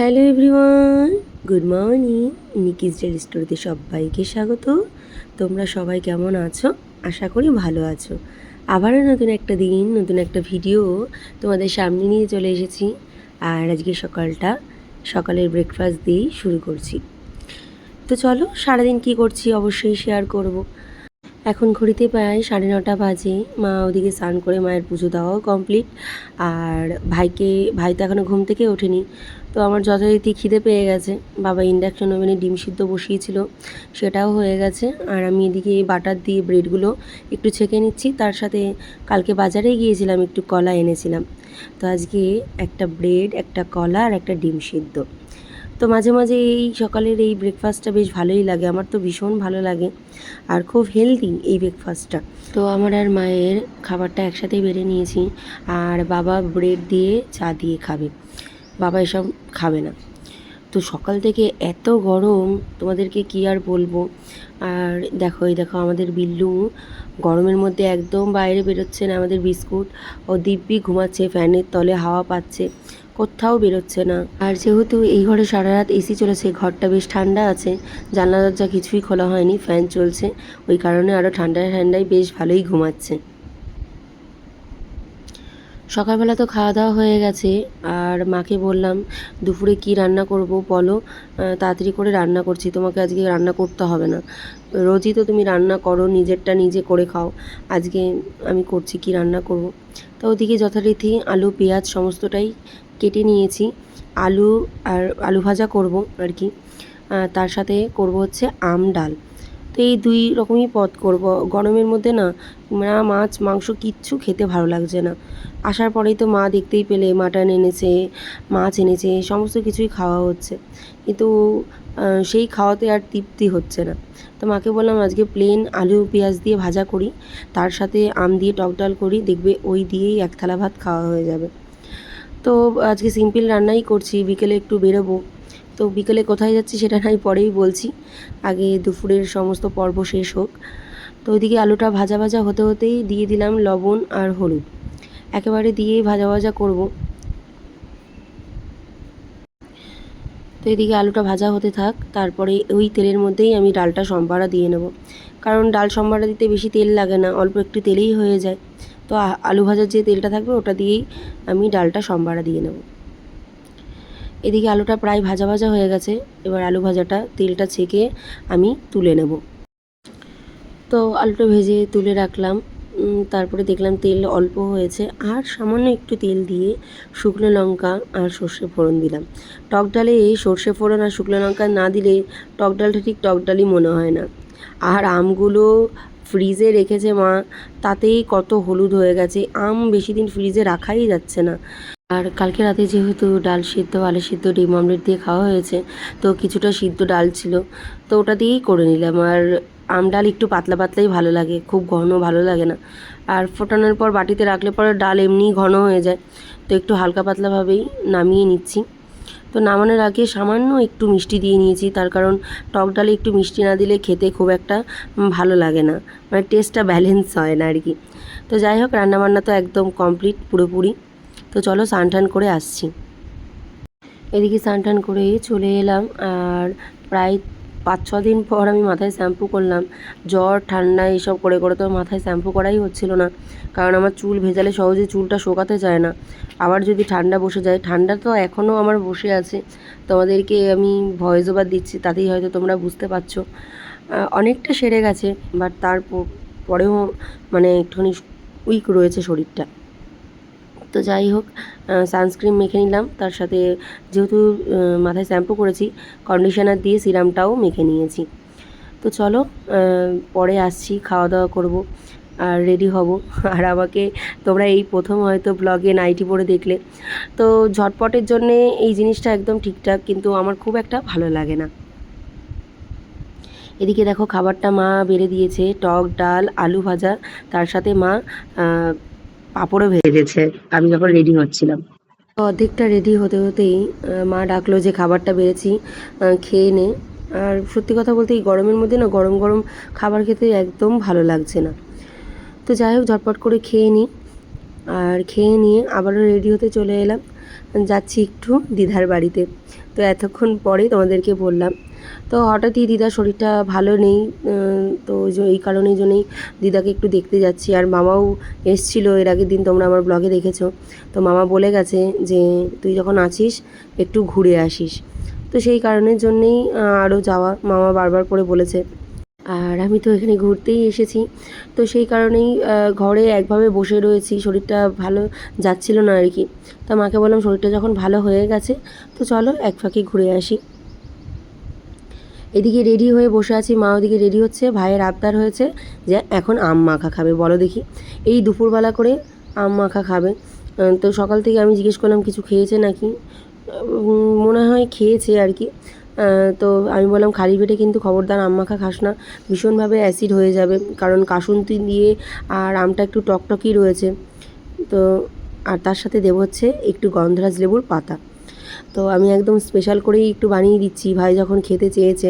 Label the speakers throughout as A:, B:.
A: Hello everyone, good morning. Niki's daily স্টোরিতে সবাইকে স্বাগত। তোমরা সবাই কেমন আছো? আশা করি ভালো আছো। আবারও নতুন একটা দিন, নতুন একটা ভিডিও তোমাদের সামনে নিয়ে চলে এসেছি। আর আজকে সকালের ব্রেকফাস্ট দিয়েই শুরু করছি। তো চলো, সারাদিন কী করছি অবশ্যই শেয়ার করব। এখন ঘড়িতে প্রায় 9:30 বাজে। মা ওদিকে স্নান করে মায়ের পুজো দেওয়াও কমপ্লিট। আর ভাই তো এখনও ঘুম থেকে ওঠেনি। তো আমার যথারীতি খিদে পেয়ে গেছে। বাবা ইন্ডাকশন ওভেনে ডিম সিদ্ধ বসিয়েছিল, সেটাও হয়ে গেছে। আর আমি এদিকে বাটার দিয়ে ব্রেডগুলো একটু ছেঁকে নিচ্ছি। তার সাথে কালকে বাজারে গিয়েছিলাম, একটু কলা এনেছিলাম। তো আজকে একটা ব্রেড, একটা কলা আর একটা ডিম সিদ্ধ। তো মাঝে মাঝে এই সকালের এই ব্রেকফাস্টটা বেশ ভালোই লাগে, আমার তো ভীষণ ভালো লাগে। আর খুব হেলদি এই ব্রেকফাস্টটা। তো আমার আর মায়ের খাবারটা একসাথেই বেড়ে নিয়েছি। আর বাবা ব্রেড দিয়ে চা দিয়ে খাবে, বাবা এসব খাবে না। তো সকাল থেকে এত গরম, তোমাদেরকে কি আর বলবো। আর দেখো আমাদের বিল্লু গরমের মধ্যে একদম বাইরে বেরোচ্ছে না। আমাদের বিস্কুট ও দিব্যি ঘুমাচ্ছে, ফ্যানের তলে হাওয়া পাচ্ছে, কোথাও বেরোচ্ছে না। আর যেহেতু এই ঘরে সারা রাত এসি চলেছে, ঘরটা বেশ ঠান্ডা আছে, জানলা দরজা কিছুই খোলা হয়নি, ফ্যান চলছে, ওই কারণে আরও ঠান্ডায় বেশ ভালোই ঘুমাচ্ছে। সকালবেলা তো খাওয়া দাওয়া হয়ে গেছে। আর মাকে বললাম দুপুরে কি রান্না করব বলো, তাড়াতাড়ি করে রান্না করছি, তোমাকে আজকে রান্না করতে হবে না, রোজই তো তুমি রান্না করো, নিজেরটা নিজে করে খাও, আজকে আমি করছি কি রান্না করব। তো ওদিকে যথারীতি আলু পেঁয়াজ সমস্তটাই কেটে নিয়েছি। আলু ভাজা করব আর কি। তার সাথে করব হচ্ছে আম ডাল। তো এই দুই রকমই পদ করব। গরমের মধ্যে না মাছ মাংস কিচ্ছু খেতে ভালো লাগছে না। আসার পরেই তো মা দেখতেই পেলে মাটন এনেছে, মাছ এনেছে, সমস্ত কিছুই খাওয়া হচ্ছে, কিন্তু সেই খাওয়াতে আর তৃপ্তি হচ্ছে না। তো মাকে বললাম আজকে প্লেন আলু পেঁয়াজ দিয়ে ভাজা করি, তার সাথে আম দিয়ে টক ডাল করি, দেখবে ওই দিয়েই এক থালা ভাত খাওয়া হয়ে যাবে। তো আজকে সিম্পল রান্নাই করছি, বিকেলে একটু বেরোবো। তো বিকেলে কোথায় যাচ্ছি সেটা নাই পরেই বলছি, আগে দুপুরের সমস্ত পর্ব শেষ হোক। তো ওইদিকে আলুটা ভাজা ভাজা হতে হতেই দিয়ে দিলাম লবণ আর হলুদ, একেবারে দিয়েই ভাজা ভাজা করব। তো এদিকে আলুটা ভাজা হতে থাক, তারপরে ওই তেলের মধ্যেই আমি ডালটা সম্বারা দিয়ে নেব, কারণ ডাল সম্বারা দিতে বেশি তেল লাগে না, অল্প একটু তেলেই হয়ে যায়। তো আলু ভাজার যে তেলটা থাকবে ওটা দিয়েই আমি ডালটা সম্বারা দিয়ে নেব। এদিকে আলুটা প্রায় ভাজা ভাজা হয়ে গেছে, এবার আলু ভাজাটা তেলটা ছেঁকে আমি তুলে নেব। তো আলুটা ভেজে তুলে রাখলাম। তারপরে দেখলাম তেল অল্প হয়েছে, আর সামান্য একটু তেল দিয়ে শুকনো লঙ্কা আর সর্ষে ফোড়ন দিলাম। টক ডালে এই সর্ষে ফোড়ন আর শুকনো লঙ্কা না দিলে টক ডালটা ঠিক টক ডালই মনে হয় না। আর আমগুলো ফ্রিজে রেখেছে মা, তাতেই কত হলুদ হয়ে গেছে, আম বেশি দিন ফ্রিজে রাখাই যাচ্ছে না। আর কালকে রাতে যেহেতু ডাল সিদ্ধ, আলু সিদ্ধ, ডিম অমলেট দিয়ে খাওয়া হয়েছে, তো কিছুটা সিদ্ধ ডাল ছিল, তো ওটা দিয়েই করে নিলাম। আর আম ডাল একটু পাতলা পাতলাই ভালো লাগে, খুব ঘন ভালো লাগে না। আর ফোটানোর পর বাটিতে রাখলে পরে ডাল এমনিই ঘন হয়ে যায়, তো একটু হালকা পাতলাভাবেই নামিয়ে নিচ্ছি। তো নামানোর আগে সামান্য একটু মিষ্টি দিয়ে নিয়েছি, তার কারণ টক ডালে একটু মিষ্টি না দিলে খেতে খুব একটা ভালো লাগে না, মানে টেস্টটা ব্যালেন্স হয় না আর কি। তো যাই হোক, রান্নাবান্না তো একদম কমপ্লিট পুরোপুরি। তো চলো স্নান টান করে আসছি। এদিকে স্নান টান করে চলে এলাম। আর প্রায় 5-6 দিন পর আমি মাথায় শ্যাম্পু করলাম। জ্বর ঠান্ডা এইসব করে করে তো মাথায় শ্যাম্পু করাই হচ্ছিল না, কারণ আমার চুল ভেজালে সহজে চুলটা শোকাতে চায় না। আবার যদি ঠান্ডা বসে যায়, ঠান্ডা তো এখনও আমার বসে আছে, তোমাদেরকে আমি ভয়েস ওভার দিচ্ছি, তাতেই হয়তো তোমরা বুঝতে পারছো। অনেকটা সেরে গেছে, বাট পরেও মানে একটুখানি উইক রয়েছে শরীরটা। তো যাই হোক, সানস্ক্রিন মেখে নিলাম, তার সাথে যেহেতু মাথায় শ্যাম্পু করেছি, কন্ডিশনার দিয়ে সিরামটাও মেখে নিয়েছি। তো চলো, পরে আসছি, খাওয়া দাওয়া করব আর রেডি হব। আর আমাকে তোমরা এই প্রথম হয়তো ব্লগে নাইটি পরে দেখলে, তো ঝটপটের জন্যে এই জিনিসটা একদম ঠিকঠাক, কিন্তু আমার খুব একটা ভালো লাগে না। এদিকে দেখো খাবারটা মা বেড়ে দিয়েছে, টক ডাল আলু ভাজা, তার সাথে মা পাঁপড়ও ভেজেছে আমি যখন রেডি হচ্ছিলাম। অর্ধেকটা রেডি হতে হতেই মা ডাকলো যে খাবারটা বেড়েছি, খেয়ে নে। আর সত্যি কথা বলতে এই গরমের মধ্যে না গরম গরম খাবার খেতে একদম ভালো লাগছে না। তো যাই হোক, ঝটপট করে খেয়ে নিই। আর খেয়ে নিয়ে আবারও রেডি হতে চলে এলাম, যাচ্ছি একটু দিদার বাড়িতে। তো তো এতক্ষণ পরে তোমাদেরকে বললাম। তো হঠাৎই দিদার শরীরটা ভালো নেই, তো এই কারণের জন্যই দিদাকে একটু দেখতে যাচ্ছি। আর মামাও এসেছিলো এর আগের দিন, তোমরা আমার ব্লগে দেখেছো। তো মামা বলে গেছে যে তুই যখন আছিস একটু ঘুরে আসিস, তো সেই কারণের জন্যেই আরও যাওয়া, মামা বারবার করে বলেছে। আর আমি তো এখানে ঘুরতেই এসেছি, তো সেই কারণেই ঘরে একভাবে বসে রয়েছি, শরীরটা ভালো যাচ্ছিল না আর কি। তা মাকে বললাম শরীরটা যখন ভালো হয়ে গেছে তো চলো এক ফাঁকে ঘুরে আসি। এদিকে রেডি হয়ে বসে আছি, মা ওদিকে রেডি হচ্ছে। ভাইয়ের আবদার হয়েছে যে এখন আম মাখা খাবে, বলো দেখি, এই দুপুরবেলা করে আম মাখা খাবে। তো সকাল থেকে আমি জিজ্ঞেস করলাম কিছু খেয়েছে নাকি, মনে হয় খেয়েছে আর কি। তো আমি বললাম খালি পেটে কিন্তু খবরদার আম মাখা খাস না, ভীষণভাবে অ্যাসিড হয়ে যাবে, কারণ কাসুন্দি দিয়ে আর আমটা একটু টকটকই রয়েছে। তো আর তার সাথে দেব হচ্ছে একটু গন্ধরাজ লেবুর পাতা। তো আমি একদম স্পেশাল করেই একটু বানিয়ে দিচ্ছি, ভাই যখন খেতে চেয়েছে।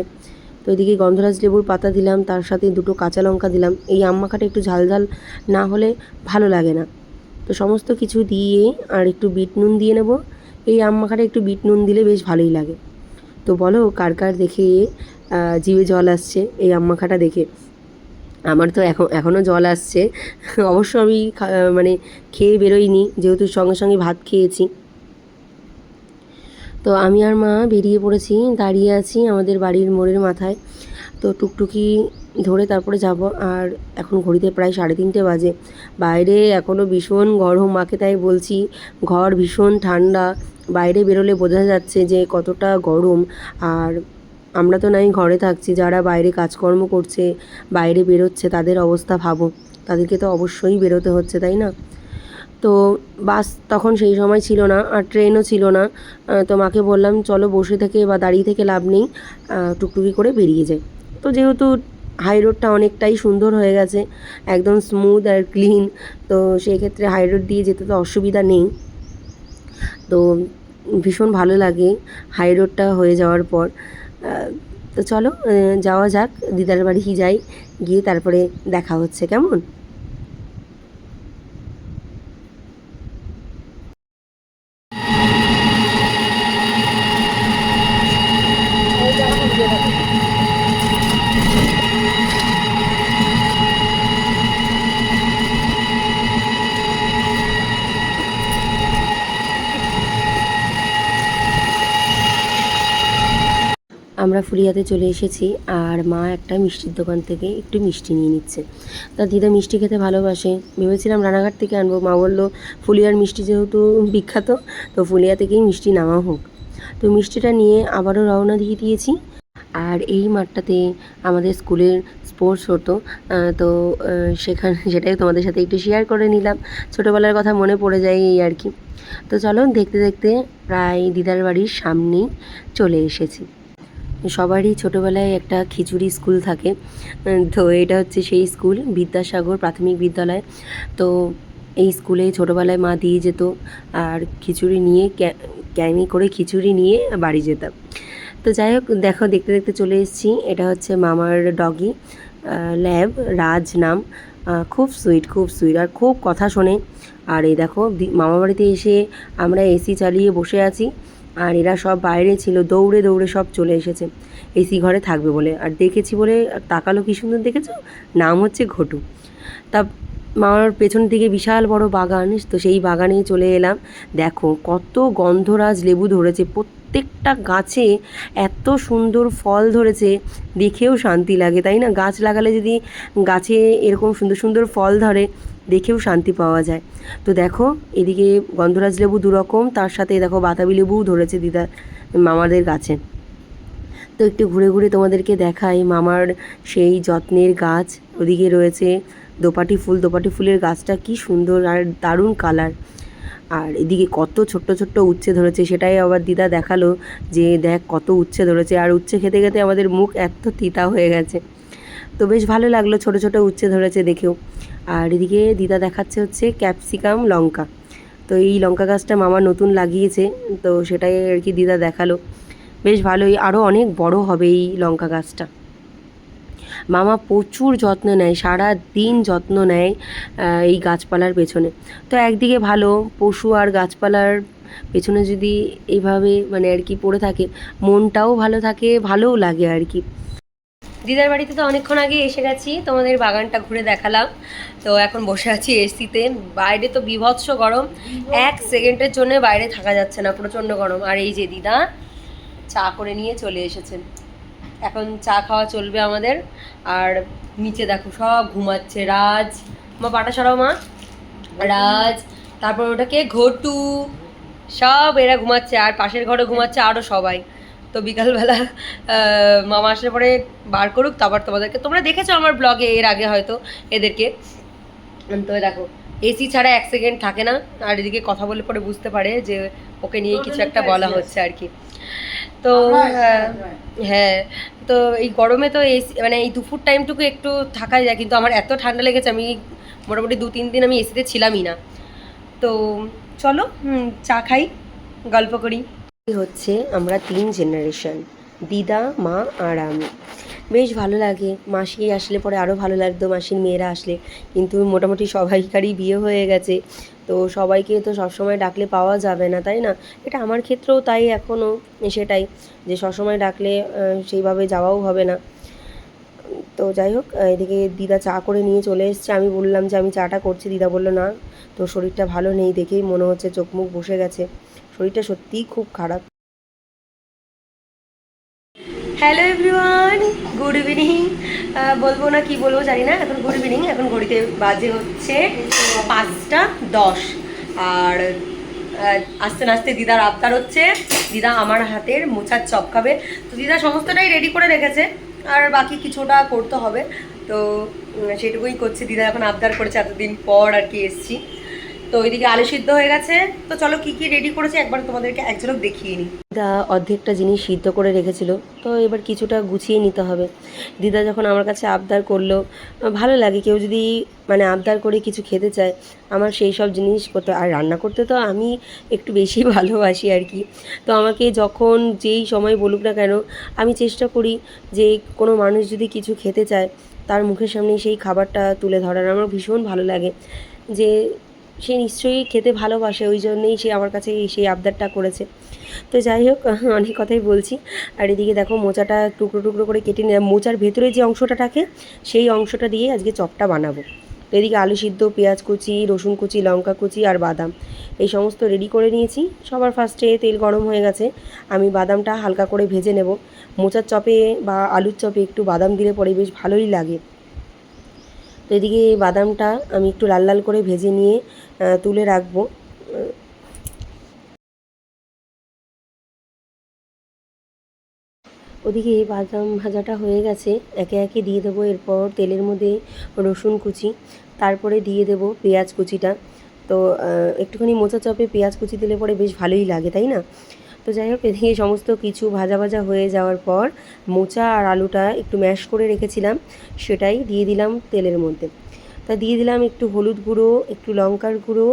A: তো এদিকে গন্ধরাজ লেবুর পাতা দিলাম, তার সাথে দুটো কাঁচা লঙ্কা দিলাম। এই আম মাখাটা একটু ঝাল ঝাল না হলে ভালো লাগে না। তো সমস্ত কিছু দিয়ে আর একটু বিট নুন দিয়ে নেব। এই আম মাখাটা একটু বিট নুন দিলে বেশ ভালোই লাগে। তো বলো কার কার দেখে জিভে জল আসছে এই আম মাখাটা দেখে? আমার তো এখনও জল আসছে। অবশ্য আমি মানে খেয়ে বেরোইনি, যেহেতু সঙ্গে সঙ্গে ভাত খেয়েছি। তো আমি আর মা বেরিয়ে পড়েছি, দাঁড়িয়ে আছি আমাদের বাড়ির মোড়ের মাথায়। তো টুকটুকি ধরে তারপরে যাব। আর এখন ঘড়িতে প্রায় 3:30 বাজে, বাইরে এখনও ভীষণ গরম, মাকে তাই বলছি ঘর ভীষণ ঠান্ডা, বাইরে বেরোলে বোঝা যাচ্ছে যে কতটা গরম। আর আমরা তো নাই ঘরে থাকছি, যারা বাইরে কাজকর্ম করছে, বাইরে বেরোচ্ছে, তাদের অবস্থা ভাবো, তাদেরকে তো অবশ্যই বেরোতে হচ্ছে, তাই না? তো বাস তখন সেই সময় ছিল না, আর ট্রেনও ছিল না। তো মাকে বললাম চলো বসে থেকে বা দাঁড়িয়ে থেকে লাভ নেই, টুকটুকি করে বেরিয়ে যাই। তো যেহেতু হাই রোডটা অনেকটাই সুন্দর হয়ে গেছে, একদম স্মুথ আর ক্লিন, তো সেই ক্ষেত্রে হাই রোড দিয়ে যেতে তো অসুবিধা নেই। তো ভীষণ ভালো লাগে হাই রোডটা হয়ে যাওয়ার পর। তো চলো যাওয়া যাক, দিদার বাড়ি যাই, গিয়ে তারপরে দেখা হচ্ছে, কেমন? আমরা ফুলিয়াতে চলে এসেছি, আর মা একটা মিষ্টির দোকান থেকে একটু মিষ্টি নিয়ে নিচ্ছে। তা দিদা মিষ্টি খেতে ভালোবাসে, ভেবেছিলাম রানাঘাট থেকে আনবো, মা বললো ফুলিয়ার মিষ্টি যেহেতু বিখ্যাত, তো ফুলিয়া থেকেই মিষ্টি নেওয়া হোক। তো মিষ্টিটা নিয়ে আবারও রওনা দিয়ে দিয়েছি। আর এই মাঠটাতে আমাদের স্কুলের স্পোর্টস হতো, তো সেখানে সেটাই তোমাদের সাথে একটু শেয়ার করে নিলাম, ছোটোবেলার কথা মনে পড়ে যায় এই আর কি। তো চলো দেখতে দেখতে প্রায় দিদার বাড়ির সামনেই চলে এসেছি। সবারই ছোটোবেলায় একটা খিচুড়ি স্কুল থাকে, তো এটা হচ্ছে সেই স্কুল, বিদ্যাসাগর প্রাথমিক বিদ্যালয়। তো এই স্কুলে ছোটোবেলায় মা দিয়ে যেত, আর খিচুড়ি নিয়ে ক্যানি করে খিচুড়ি নিয়ে বাড়ি যেতাম। তো যাই হোক, দেখো দেখতে দেখতে চলে এসেছি। এটা হচ্ছে মামার ডগি, ল্যাব, রাজ নাম। খুব সুইট, খুব সুইট, আর খুব কথা শোনে। আর এই দেখো মামা বাড়িতে এসে আমরা এসি চালিয়ে বসে আছি, আর এরা সব বাইরে ছিল, দৌড়ে দৌড়ে সব চলে এসেছে এসি ঘরে থাকবে বলে। আর দেখেছি বলে তাকালো, কী সুন্দর দেখেছো, নাম হচ্ছে ঘটু। তা মামার পেছন দিকে বিশাল বড় বাগান, তো সেই বাগানেই চলে এলাম। দেখো কত গন্ধরাজ লেবু ধরেছে, প্রত্যেকটা গাছে এত সুন্দর ফল ধরেছে, দেখেও শান্তি লাগে, তাই না? গাছ লাগালে যদি গাছে এরকম সুন্দর সুন্দর ফল ধরে, দেখেও শান্তি পাওয়া যায়। তো দেখো এদিকে গন্ধরাজ লেবু দুরকম, তার সাথে দেখো বাতাবি লেবুও ধরেছে দিদা মামাদের গাছে। তো একটু ঘুরে ঘুরে তোমাদেরকে দেখাই মামার সেই যত্নের গাছ। ওদিকে রয়েছে দোপাটি ফুল, দোপাটি ফুলের গাছটা কি সুন্দর আর দারুণ কালার। আর এদিকে কত ছোট্ট ছোট্ট উচ্ছে ধরেছে, সেটাই আবার দিদা দেখালো যে দেখ কত উচ্ছে ধরেছে। আর উচ্ছে খেতে খেতে আমাদের মুখ এত তিতা হয়ে গেছে, তো বেশ ভালো লাগলো ছোট ছোট উচ্ছে ধরেছে দেখেও। আর এদিকে দিদা দেখাচ্ছে হচ্ছে ক্যাপসিকাম, লঙ্কা। তো এই লঙ্কা গাছটা মামা নতুন লাগিয়েছে, তো সেটাই আর কি দিদা দেখালো। বেশ ভালোই, আরও অনেক বড় হবে এই লঙ্কা গাছটা। মামা প্রচুর যত্ন নেয়, সারা দিন যত্ন নেয় এই গাছপালার পেছনে। তো একদিকে ভালো, পশু আর গাছপালার পেছনে যদি এইভাবে মানে আর কি পড়ে থাকে, মনটাও ভালো থাকে, ভালোও লাগে আর কি। দিদার বাড়িতে তো অনেকক্ষণ আগে এসে গেছি, তোমাদের বাগানটা ঘুরে দেখালাম। তো এখন বসে আছি এসিতে। বাইরে তো বিভৎস গরম, 1 সেকেন্ডের জন্য বাইরে থাকা যাচ্ছে না, প্রচণ্ড গরম। আর এই যে দিদা চা করে নিয়ে চলে এসেছেন, এখন চা খাওয়া চলবে আমাদের। আর নিচে দেখো সব ঘুমাচ্ছে। রাজ, মা পাটা সরাও মা, রাজ, তারপর ওটাকে ঘটু, সব এরা ঘুমাচ্ছে। আর পাশের ঘরে ঘুমাচ্ছে আরও সবাই। তো বিকালবেলা মামা আসার পরে বার করুক, তারপর তোমাদেরকে, তোমরা দেখেছো আমার ব্লগে এর আগে হয়তো এদেরকে। তো দেখো এসি ছাড়া 1 সেকেন্ড থাকে না। আর এদিকে কথা বলে পরে বুঝতে পারে যে ওকে নিয়ে কিছু একটা বলা হচ্ছে আর কি। তো হ্যাঁ, তো এই গরমে তো এসি মানে এই দুপুর টাইমটুকু একটু থাকাই যায়, কিন্তু আমার এত ঠান্ডা লেগেছে, আমি মোটামুটি 2-3 দিন আমি এসিতে ছিলামই না। তো চলো চা খাই, গল্প করি। হচ্ছে আমরা 3 জেনারেশন, দিদা, মা আর আমি। বেশ ভালো লাগে। মাসি আসলে পরে আরও ভালো লাগতো, মাসির মেয়েরা আসলে। কিন্তু মোটামুটি সবাইকারই বিয়ে হয়ে গেছে, তো সবাইকে তো সবসময় ডাকলে পাওয়া যাবে না, তাই না? এটা আমার ক্ষেত্রেও তাই, এখনও সেটাই, যে সবসময় ডাকলে সেইভাবে যাওয়াও হবে না। তো যাই হোক, এদিকে দিদা চা করে নিয়ে চলে এসছে। আমি বললাম যে আমি চাটা করছি, দিদা বললো না, তোর শরীরটা ভালো নেই, দেখেই মনে হচ্ছে চোখ মুখ বসে গেছে, শরীরটা সত্যিই খুব খারাপ। Hello everyone, good evening. বলবো না কি বলবো জানি না, এখন গুড ইভিনিং। এখন ঘড়িতে বাজে হচ্ছে 5টা 10। আর আস্তে আস্তে দিদার আবদার হচ্ছে, দিদা আমার হাতের মোচার চপ খাবে। তো দিদা সমস্তটাই রেডি করে রেখেছে, আর বাকি কিছুটা করতে হবে। তো সেটুকুই করছে। দিদা এখন আবদার করেছে, এতদিন পর আর কি এসছি। তো ওইদিকে আলু সিদ্ধ হয়ে গেছে। তো চলো কি কি রেডি করেছে একবার তোমাদেরকে এক ঝলক দেখিয়ে নিই। দিদা অর্ধেকটা জিনিস সিদ্ধ করে রেখেছিল, তো এবার কিছুটা গুছিয়ে নিতে হবে। দিদা যখন আমার কাছে আবদার করলো, ভালো লাগে কেউ যদি মানে আবদার করে কিছু খেতে চায়, আমার সেই সব জিনিস করতে। আর রান্না করতে তো আমি একটু বেশি ভালোবাসি আর কি। তো আমাকে যখন যেই সময় বলুক না কেন, আমি চেষ্টা করি যে কোনো মানুষ যদি কিছু খেতে চায়, তার মুখের সামনে সেই খাবারটা তুলে ধরার। আমার ভীষণ ভালো লাগে যে সে নিশ্চয়ই খেতে ভালোবাসে, ওই জন্যেই সে আমার কাছে সেই আবদারটা করেছে। তো যাই হোক, অনেক কথাই বলছি। আর এদিকে দেখো মোচাটা টুকরো টুকরো করে কেটে নিলাম। মোচার ভেতরে যে অংশটা থাকে সেই অংশটা দিয়ে আজকে চপটা বানাবো। তো এদিকে আলু সিদ্ধ, পেঁয়াজ কুচি, রসুন কুচি, লঙ্কা কুচি আর বাদাম এই সমস্ত রেডি করে নিয়েছি। সবার ফার্স্টে তেল গরম হয়ে গেছে, আমি বাদামটা হালকা করে ভেজে নেব। মোচার চপে বা আলুর চপে একটু বাদাম দিলে পরে বেশ ভালোই লাগে। তো এদিকে বাদামটা আমি একটু লাল লাল করে ভেজে নিয়ে তুলে রাখবো। ওদিকে বাদাম ভাজাটা হয়ে গেছে, একে একে দিয়ে দেবো এরপর তেলের মধ্যে রসুন কুচি, তারপরে দিয়ে দেবো পেঁয়াজ কুচিটা। তো একটুখানি মোচা চপে পেঁয়াজ কুচি দিলে পরে বেশ ভালোই লাগে, তাই না? তো যাই হোক, এদিকে সমস্ত কিছু ভাজা ভাজা হয়ে যাওয়ার পর মোচা আর আলুটা একটু ম্যাশ করে রেখেছিলাম, সেটাই দিয়ে দিলাম তেলের মধ্যে। তা দিয়ে দিলাম একটু হলুদ গুঁড়ো, একটু লঙ্কার গুঁড়ো,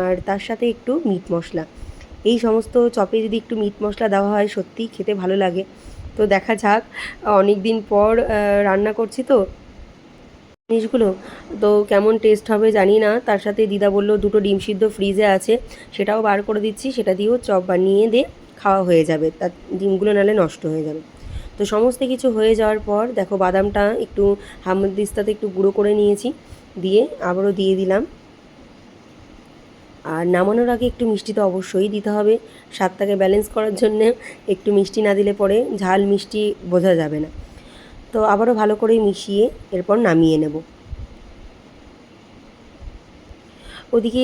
A: আর তার সাথে একটু মিট মশলা। এই সমস্ত চপে যদি একটু মিট মশলা দেওয়া হয় সত্যিই খেতে ভালো লাগে। তো দেখা যাক, অনেক দিন পর রান্না করছি তো জিনিসগুলো, তো কেমন টেস্ট হবে জানি না। তার সাথে দিদা বলল 2টো ডিম সিদ্ধ ফ্রিজে আছে, সেটাও বার করে দিচ্ছি, সেটা দিয়েও চপ বানিয়ে দিয়ে খাওয়া হয়ে যাবে, তার ডিমগুলো নাহলে নষ্ট হয়ে যাবে। তো সমস্ত কিছু হয়ে যাওয়ার পর দেখো বাদামটা একটু হামদিস্তাতে একটু গুঁড়ো করে নিয়েছি, দিয়ে আবারও দিয়ে দিলাম। আর নামানোর আগে একটু মিষ্টি তো অবশ্যই দিতে হবে, স্বাদটাকে ব্যালেন্স করার জন্যে। একটু মিষ্টি না দিলে পরে ঝাল মিষ্টি বোঝা যাবে না। তো আবারও ভালো করে মিশিয়ে এরপর নামিয়ে নেব। ওদিকে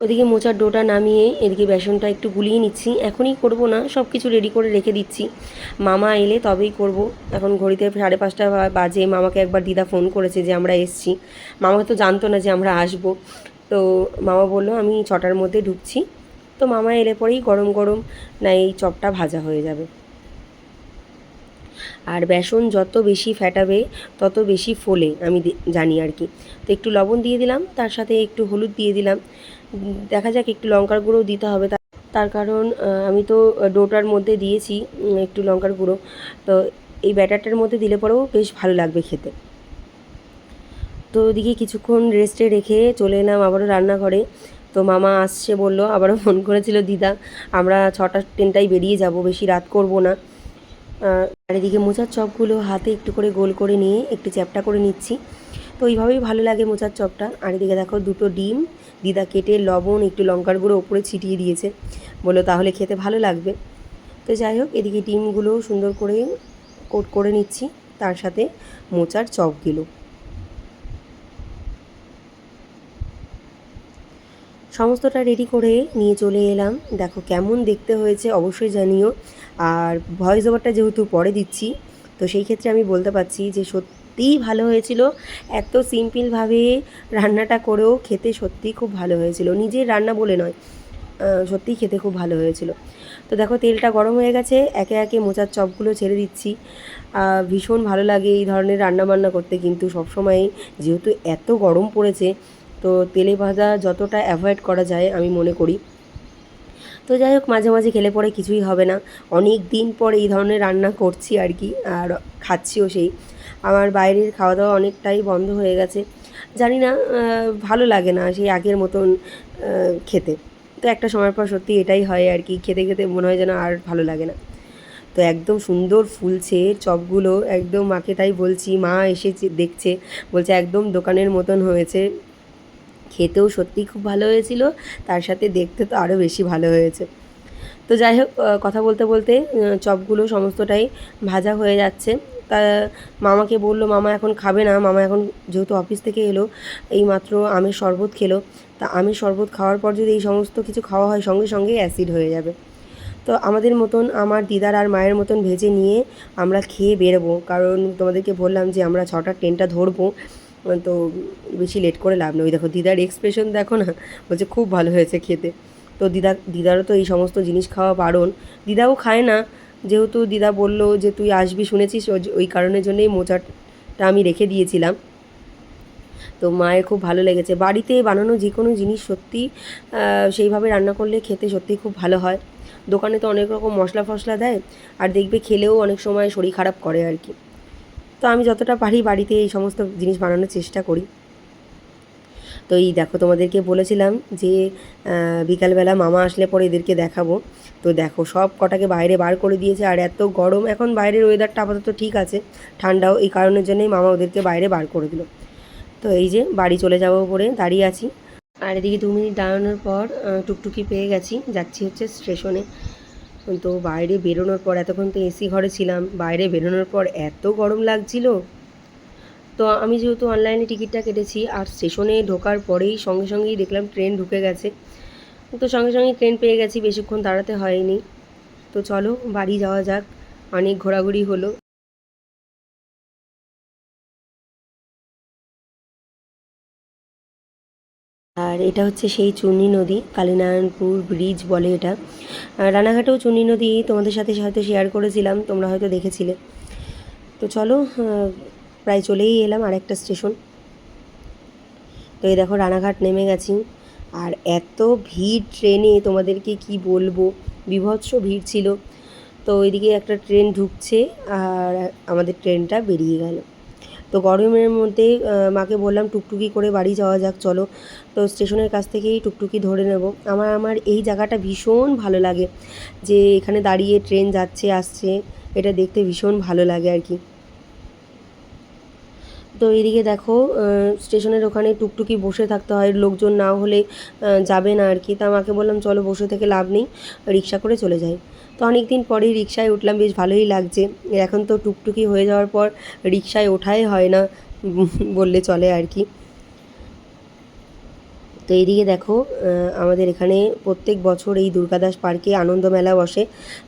A: ওদিকে মোচার ডোটা নামিয়ে এদিকে বেসনটা একটু গুলিয়ে নিচ্ছি। এখনই করব না, সব কিছু রেডি করে রেখে দিচ্ছি, মামা এলে তবেই করব। এখন ঘড়িতে 5:30 বাজে। মামাকে একবার দিদা ফোন করেছে যে আমরা এসছি। মামা তো জানতো না যে আমরা আসব। তো মামা বললো আমি 6টার মধ্যে ঢুকছি। তো মামা এলে পরেই গরম গরম না এই চপটা ভাজা হয়ে যাবে। আর বেসন যত বেশি ফ্যাটাবে তত বেশি ফোলে, আমি জানি আর কি। তো একটু লবণ দিয়ে দিলাম, তার সাথে একটু হলুদ দিয়ে দিলাম। দেখা যাক, একটু লঙ্কার গুঁড়োও দিতে হবে, তার কারণ আমি তো ডোটার মধ্যে দিয়েছি একটু লঙ্কার গুঁড়ো। তো এই ব্যাটারটার মধ্যে দিলে পরেও বেশ ভালো লাগবে খেতে। তো ওদিকে কিছুক্ষণ রেস্টে রেখে চলে এলাম আবারও রান্নাঘরে। তো তো মামা আসছে বললো, আবারও ফোন করেছিল দিদা, আমরা 6টা ট্রেনটাই বেরিয়ে যাব, বেশি রাত করব না। আর এদিকে মোচার চপগুলো হাতে একটু করে গোল করে নিয়ে একটু চ্যাপটা করে নিচ্ছি। তো এইভাবেই ভালো লাগে মোচার চপটা। আর এদিকে দেখো 2টো ডিম দিদা কেটে লবণ একটু লঙ্কার গুঁড়ো ওপরে ছিটিয়ে দিয়েছে, বললো তাহলে খেতে ভালো লাগবে। তো যাই হোক, এদিকে ডিমগুলো সুন্দর করে কোট করে নিচ্ছি, তার সাথে মোচার চপগুলো। সমস্তটা রেডি করে নিয়ে চলে এলাম। দেখো কেমন দেখতে হয়েছে অবশ্যই জানিও। আর ভয়েস ওভারটা যেহেতু পরে দিচ্ছি, তো সেই ক্ষেত্রে আমি বলতে পারছি যে সত্যিই ভালো হয়েছিল। এত সিম্পলভাবে রান্নাটা করেও খেতে সত্যিই খুব ভালো হয়েছিল, নিজের রান্না বলে নয়, সত্যিই খেতে খুব ভালো হয়েছিল। তো দেখো তেলটা গরম হয়ে গেছে, একে একে মোচার চপগুলো ছেড়ে দিচ্ছি। ভীষণ ভালো লাগে এই ধরনের রান্নাবান্না করতে, কিন্তু সবসময় যেহেতু এত গরম পড়েছে, তো তেলে ভাজা যতটা অ্যাভয়েড করা যায় আমি মনে করি। তো যাই হোক, মাঝে মাঝে খেলে পরে কিছুই হবে না। অনেক দিন পর এই ধরনের রান্না করছি আর কি, আর খাচ্ছিও সেই। আমার বাইরের খাওয়া দাওয়া অনেকটাই বন্ধ হয়ে গেছে, জানি না, ভালো লাগে না সেই আগের মতন খেতে। তো একটা সময়ের পর সত্যি এটাই হয় আর কি, খেতে খেতে মনে হয় যেন আর ভালো লাগে না। তো একদম সুন্দর ফুলছে চপগুলো, একদম মাকে তাই বলছি, মা এসে দেখছে, বলছে একদম দোকানের মতন হয়েছে। খেতেও সত্যিই খুব ভালো হয়েছিল, তার সাথে দেখতে তো আরও বেশি ভালো হয়েছে। তো যাই হোক, কথা বলতে বলতে চপগুলো সমস্তটাই ভাজা হয়ে যাচ্ছে। তা মামাকে বললো, মামা এখন খাবে না, মামা এখন যেহেতু অফিস থেকে এলো, এইমাত্র আমের শরবত খেলো। তা আমের শরবত খাওয়ার পর যদি এই সমস্ত কিছু খাওয়া হয়, সঙ্গে সঙ্গে অ্যাসিড হয়ে যাবে। তো আমাদের মতন, আমার দিদার আর মায়ের মতন ভেজে নিয়ে আমরা খেয়ে বেরোবো, কারণ তোমাদেরকে বললাম যে আমরা 6টার ট্রেনটা ধরবো। তো বেশি লেট করে লাভ নেই। ওই দেখো দিদার এক্সপ্রেশন দেখো না, বলছে খুব ভালো হয়েছে খেতে। তো দিদারও তো এই সমস্ত জিনিস খাওয়া বারণ, দিদাও খায় না। যেহেতু দিদা বলল যে তুই আসবি শুনেছিস, ওই কারণের জন্যই মোচাটা আমি রেখে দিয়েছিলাম। তো মায়ের খুব ভালো লেগেছে। বাড়িতে বানানো যে কোনো জিনিস সত্যি সেইভাবে রান্না করলে খেতে সত্যিই খুব ভালো হয়। দোকানে তো অনেক রকম মশলা ফসলা দেয়, আর দেখবে খেলেও অনেক সময় শরীর খারাপ করে আর কি। তো আমি যতটা পারি বাড়িতে এই সমস্ত জিনিস বানানোর চেষ্টা করি। তো এই দেখো, তোমাদেরকে বলেছিলাম যে বিকালবেলা মামা আসলে পরে এদেরকে দেখাবো। তো দেখো সব কটাকে বাইরে বার করে দিয়েছে, আর এত গরম এখন, বাইরের ওয়েদারটা আপাতত ঠিক আছে, ঠান্ডাও, এই কারণের জন্যই মামা ওদেরকে বাইরে বার করে দিল। তো এই যে বাড়ি চলে যাবো বলে দাঁড়িয়ে আছি। আর এদিকে 2 মিনিট দাঁড়ানোর পর টুকটুকি পেয়ে গেছি, যাচ্ছি হচ্ছে স্টেশনে। তো বাইরে বেরোনোর পর, এতক্ষণ তো এসি ঘরে ছিলাম, বাইরে বেরোনোর পর এত গরম লাগছিল। তো আমি যেহেতু অনলাইনে টিকিটটা কেটেছি, আর স্টেশনে ঢোকার পরেই সঙ্গে সঙ্গেই দেখলাম ট্রেন ঢুকে গেছে। তো সঙ্গে সঙ্গেই ট্রেন পেয়ে গেছি, বেশিক্ষণ দাঁড়াতে হয়নি। তো চলো বাড়ি যাওয়া যাক, অনেক ঘোরাঘুরি হলো। আর এটা হচ্ছে সেই চূর্ণী নদী, কালীনারায়ণপুর ব্রিজ বলে এটা। রানাঘাটেও চূর্ণী নদী তোমাদের সাথে হয়তো শেয়ার করেছিলাম, তোমরা হয়তো দেখেছিলে। তো চলো, প্রায় চলেই এলাম আরেকটা স্টেশন। তো এই দেখো রানাঘাট নেমে গেছি। আর এত ভিড় ট্রেনে, তোমাদেরকে কি বলবো, বীভৎস ভিড় ছিল। তো ওইদিকে একটা ট্রেন ঢুকছে, আর আমাদের ট্রেনটা বেরিয়ে গেল। তো গরমের মধ্যে মাকে বললাম টুকটুকি করে বাড়ি যাওয়া যাক, চলো। তো স্টেশনের কাছ থেকেই টুকটুকি ধরে নেব। আমার এই জায়গাটা ভীষণ ভালো লাগে, যে এখানে দাঁড়িয়ে ট্রেন যাচ্ছে আসছে, এটা দেখতে ভীষণ ভালো লাগে আর কি। তো এইদিকে দেখো, স্টেশনের ওখানে টুকটুকি বসে থাকতে হয়, লোকজন না হলে যাবে না আর কি। তা আমাকে বললাম চলো, বসে থেকে লাভ নেই, রিক্সা করে চলে যাই। তো অনেক দিন পরেই রিক্সায় উঠলাম, বেশ ভালোই লাগছে। এখন তো টুকটুকি হয়ে যাওয়ার পর রিক্সায় ওঠাই হয় না বললে চলে আর কি। তো এইদিকে দেখো, আমাদের এখানে প্রত্যেক বছর এই দুর্গাদাস পার্কে আনন্দ মেলা বসে,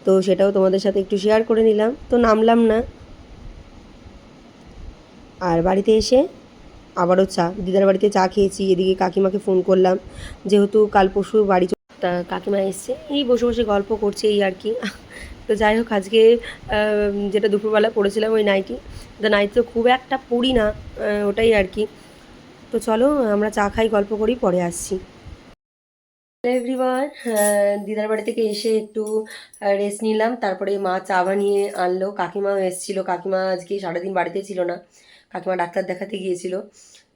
A: তো সেটাও তোমাদের সাথে একটু শেয়ার করে নিলাম। তো নামলাম না। আর বাড়িতে এসে আবারও দিদার বাড়িতে চা খেয়েছি। এদিকে কাকিমাকে ফোন করলাম, যেহেতু কাল পরশু বাড়ি তা কাকিমা এসছে, এই বসে বসে গল্প করছে এই আর কি। তো যাই হোক, আজকে যেটা দুপুরবেলা পড়েছিলাম ওই নাইটি, তো নাইটি তো খুব একটা পড়ি না, ওটাই আর কি। তো চলো আমরা চা খাই, গল্প করি, পরে আসছি। এভরিওয়ান, দিদার বাড়ি থেকে এসে একটু রেস্ট নিলাম, তারপরে মা চা বানিয়ে আনলো, কাকিমাও এসেছিলো। কাকিমা আজকে সারাদিন বাড়িতে ছিল না, কাকিমা ডাক্তার দেখাতে গিয়েছিল।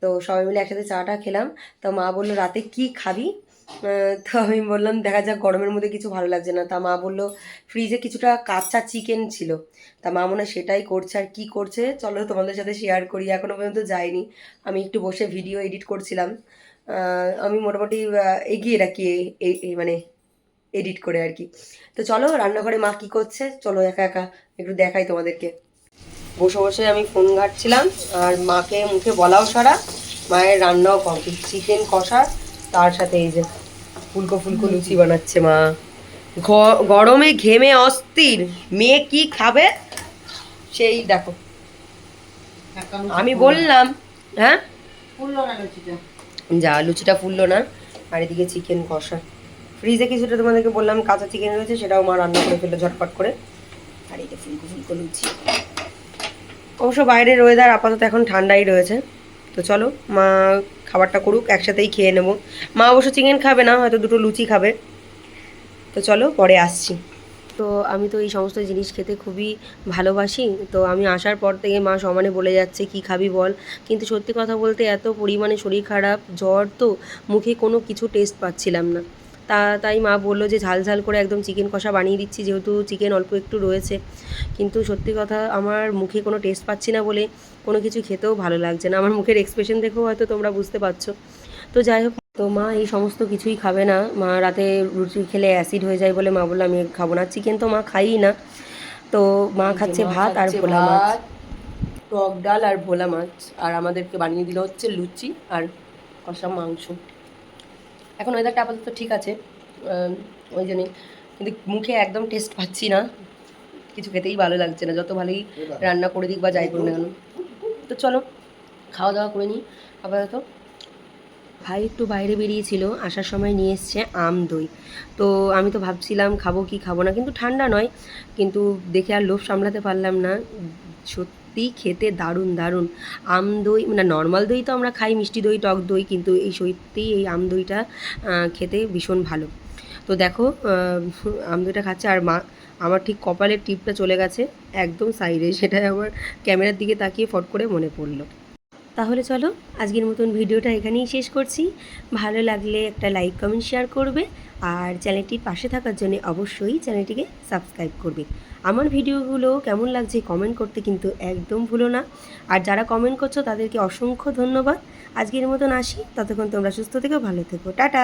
A: তো সবাই মিলে একসাথে চাটা খেলাম। তো মা বললো রাতে কি খাবি, তো আমি বললাম দেখা যাক, গরমের মধ্যে কিছু ভালো লাগছে না। তা মা বললো ফ্রিজে কিছুটা কাঁচা চিকেন ছিল, তা মা মনে হয় সেটাই করছে। আর কি করছে চলো তোমাদের সাথে শেয়ার করি, এখনও পর্যন্ত যাইনি। আমি একটু বসে ভিডিও এডিট করছিলাম। আমি মোটামুটি এগিয়ে রাখি মানে এডিট করে আর কি। তো চলো রান্নাঘরে মা কী করছে চলো একা একা একটু দেখাই তোমাদেরকে। বসে বসে আমি ফোন ঘাটছিলাম আর মাকে মুখে বলাও সারা, মায়ের রান্নাও কমপ্লিট, চিকেন কষা তার সাথে এই যে ফুলকো ফুলকো লুচি বানাচ্ছে মা। গরমে ঘেমে অস্থির, মেয়ে কি খাবে সেই দেখো। আমি বললাম হ্যাঁ যা লুচিটা ফুললো না। আর এদিকে চিকেন কষা, ফ্রিজে কিছুটা তোমাদেরকে বললাম কাঁচা চিকেন রয়েছে, সেটাও মা রান্না করে ফেললো ঝটপট করে। আর এই যে ফুলকো ফুলকো লুচি। অবশ্য বাইরের ওয়েদার আপাতত এখন ঠান্ডাই রয়েছে। তো চলো মা খাবারটা করুক, একসাথেই খেয়ে নেবো। মা অবশ্য চিকেন খাবে না, হয়তো দুটো লুচি খাবে। তো চলো পরে আসছি। তো আমি তো এই সমস্ত জিনিস খেতে খুবই ভালোবাসি। তো আমি আসার পর থেকে মা সমানে বলে যাচ্ছে কি খাবি বল, কিন্তু সত্যি কথা বলতে এত পরিমাণে শরীর খারাপ, জ্বর, তো মুখে কোনো কিছু টেস্ট পাচ্ছিলাম না। তাই মা বললো যে ঝাল ঝাল করে একদম চিকেন কষা বানিয়ে দিচ্ছি, যেহেতু চিকেন অল্প একটু রয়েছে। কিন্তু সত্যি কথা আমার মুখে কোনো টেস্ট পাচ্ছি না বলে কোনো কিছু খেতেও ভালো লাগছে না। আমার মুখের এক্সপ্রেশন দেখেও হয়তো তোমরা বুঝতে পারছো। তো যাই হোক, তো মা এই সমস্ত কিছুই খাবে না। মা রাতে রুটি খেলে অ্যাসিড হয়ে যায় বলে মা বললো আমি খাবো না। চিকেন তো মা খাইই না। তো মা খাচ্ছে ভাত আর ভোলা মাছ, টক ডাল আর ভোলা মাছ। আর আমাদেরকে বানিয়ে দিল হচ্ছে লুচি আর কষা মাংস। এখন ওয়েদারটা আপাতত ঠিক আছে, ওই জন্যই। কিন্তু মুখে একদম টেস্ট পাচ্ছি না, কিছু খেতেই ভালো লাগছে না, যত ভালোই রান্না করে দিক বা যাই করুন না কেন। তো চলো খাওয়া দাওয়া করে নিই আপাতত। ভাই একটু বাইরে বেরিয়েছিল, আসার সময় নিয়ে এসছে আম দই। তো আমি তো ভাবছিলাম খাবো কি খাবো না, কিন্তু ঠান্ডা নয়, কিন্তু দেখে আর লোভ সামলাতে পারলাম না। সত্যি খেতে দারুণ দারুণ আম দই। মানে নর্মাল দই তো আমরা খাই, মিষ্টি দই, টক দই, কিন্তু এই সত্যিই এই আম দইটা খেতে ভীষণ ভালো। তো দেখো আম দইটা খাচ্ছে, আর মা আমার ঠিক কপালের টিপটা চলে গেছে একদম সাইডে, সেটা আমার ক্যামেরার দিকে তাকিয়ে ফট করে মনে পড়লো। তাহলে চলো আজকের মতন ভিডিওটা এখানেই শেষ করছি। ভালো লাগলে একটা লাইক কমেন্ট শেয়ার করবে, আর চ্যানেলটির পাশে থাকার জন্য অবশ্যই চ্যানেলটিকে সাবস্ক্রাইব করবে। আমার ভিডিওগুলো কেমন লাগছে কমেন্ট করতে কিন্তু একদম ভুলো না। আর যারা কমেন্ট করছো তাদেরকে অসংখ্য ধন্যবাদ। আজকের মতন আসি, ততক্ষণ তোমরা সুস্থ থেকো, ভালো থেকো, টাটা।